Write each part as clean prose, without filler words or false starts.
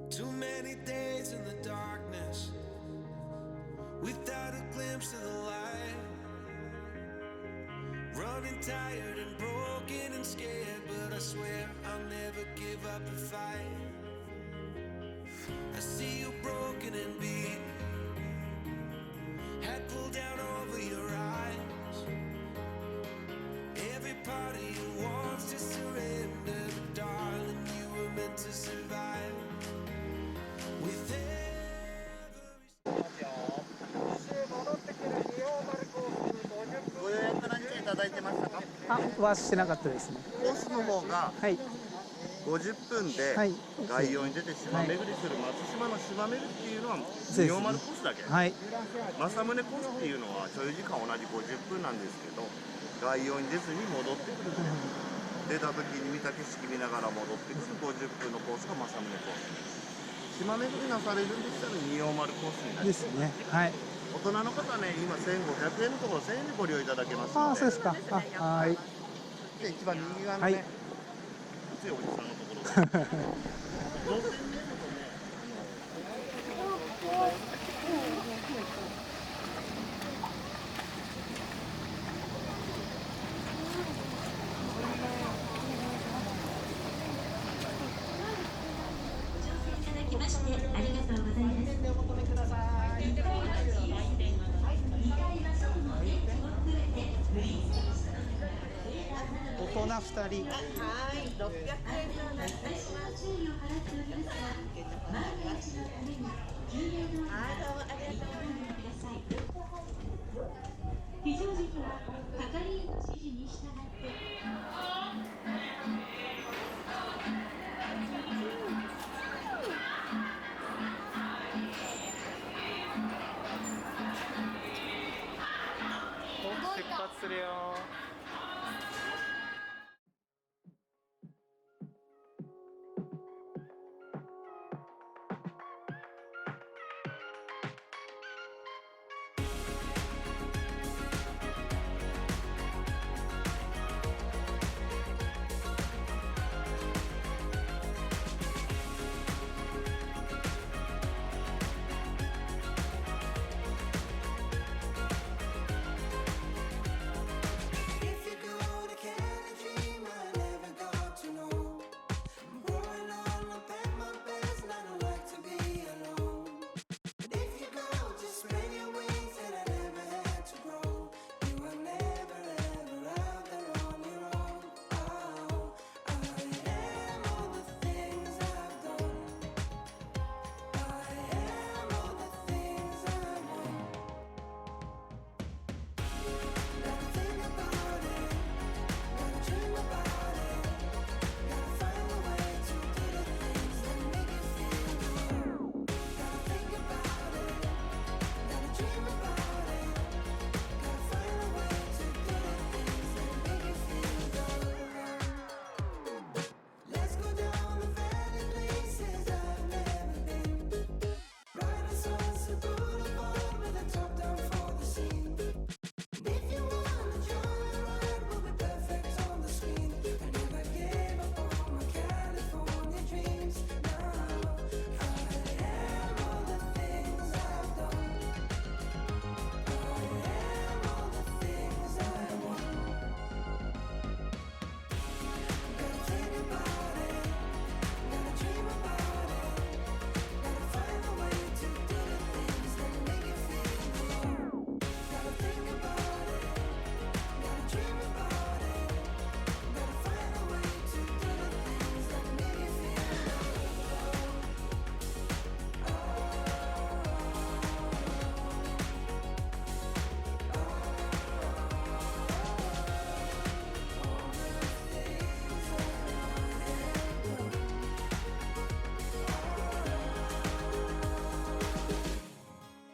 Too many days in the darkness without a glimpse of the light. Running tired and broken and scared, but I swear I'll never give up the fight. I see you broken and beat, head pulled down over your eyes. Every part of you wants to surrender, but darling, you were meant to survive. With every ご予約何かいただいてましたか？はしてなかったですね。コースの方がはい。 50分ではい概要に出て島巡りする松島の島巡りっていうのはすね仁王丸コースだけ。はい。正宗コースっていうのは所有時間同じ50分なんですけど、概要に出ずに戻ってくるって出た時に見た景色見ながら戻ってくる50分のコースが正宗コース。島巡りなされるんでしたら仁王丸コースになります。ですね。はい。大人の方ね、今1500円のところ1000円でご利用いただけますので。そうですか。はい。で一番右側のはいね、熱いおじさんのところが路線名簿とね、いただきましてありがとうございます。お求めください。2階は外の電気を含めてフリーセールス。大人2人。はい、600円のお願いし私はます。注意を払っておりますが、万が一のために救命胴衣はい、どうもありがとうございます。ご覧ください。非常時には係員の指示に従って出発するよ。If you go to Canada, dream I never got to know. I'm growing on up at my best, and I don't like to be alone. But if you go, just spread your wings, and I never had to grow. You are never ever out there on your own. Oh, I am all the things I've done. I am all the things I want. Gotta think about it, gotta dream about it, gotta find a way to do the things that make you feel good. Gotta think about it, gotta dream about it, gotta find a way to do the things that make you feel good. Let's go down the valley places I've never been. Ride a Sunset Boulevard with a top down for the scene. If you wanna join the ride, we'll be perfect on the screen. I never gave up on my California dreams. Now I am all the things I've done. I am all the things I want. Gotta think about it, gotta dream about it, gotta find a way to do the things that make you feel good. Gotta think about it, gotta dream about it, gotta find a way to do the things that make you feel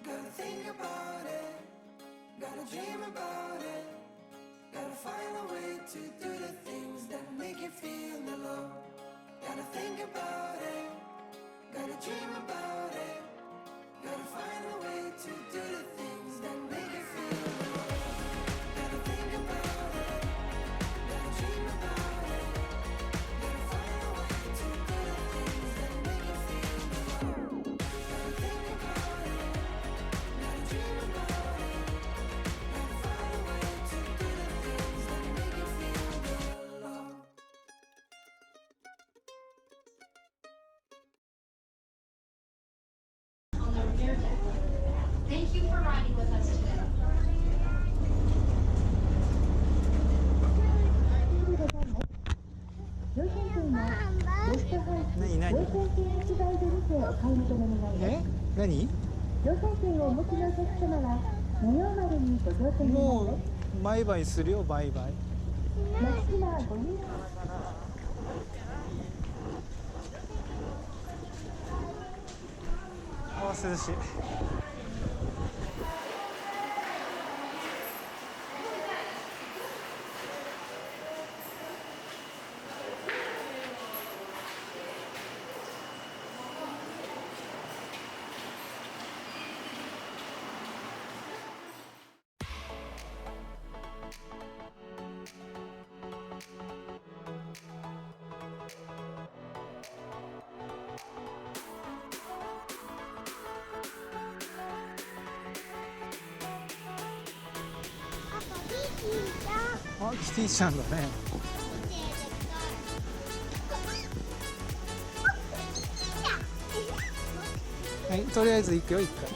Gotta think about it, gotta dream about it, gotta find a way to do the things that make you feel the love. Gotta think about it, gotta dream about it, gotta find a way to do the things that make you feel the love. Gotta think about it, gotta dream about it, gotta find a way to do the things that make you feel the love. てお買い求めになります。え、何？乗車券をお持ちのお客様は2曜までにご乗車になりもます。うバイバイするよ、バイバイ。まっしなご入あー、涼しい。あ、キティちゃんだね。はい、とりあえず行くよ、一回。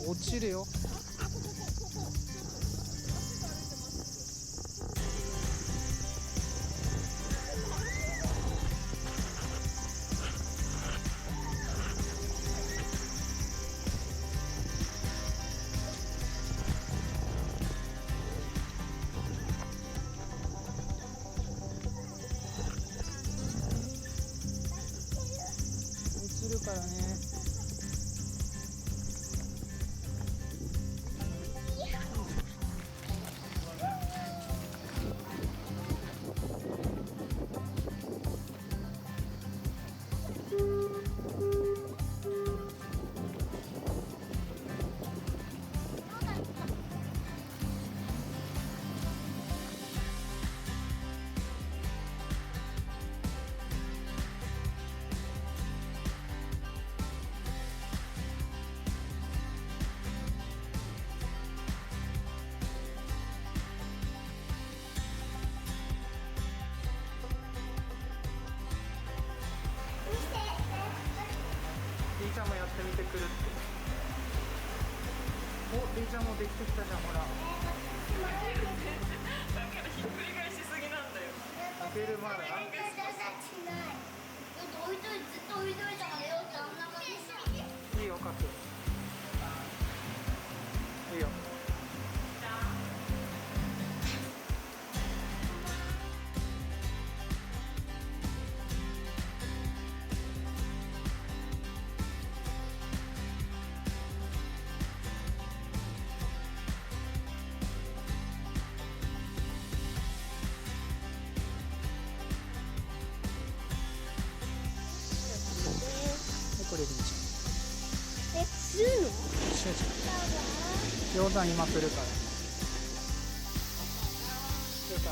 落ちるよ。落ちるからね。リーちゃんもやってみてくるって。お、リーちゃんもできてきたじゃん、ほら。だからひっくり返しすぎなんだよ。開けるまだ。いいよ、書く。いいよ。これリーちするの？ゃん。餃子今来るから。出た。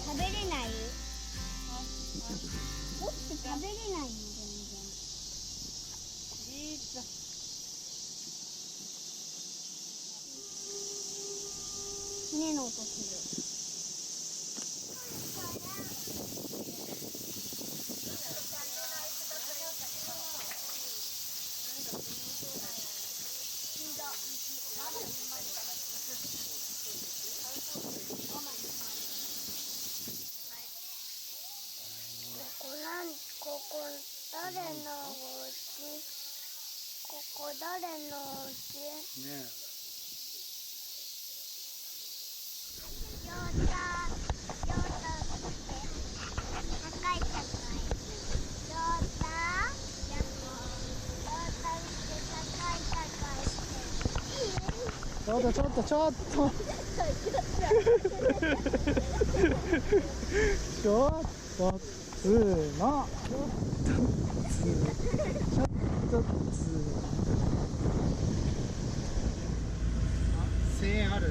食べれない？持って食べれないの全然。船の音する。誰のお家？ここ誰のお家？ねヨタ、ヨタって高い高い。ヨタ、ヨタって高い高いして。ちょっとちょっとちょっとちょっとつのちょっとつ1000円ある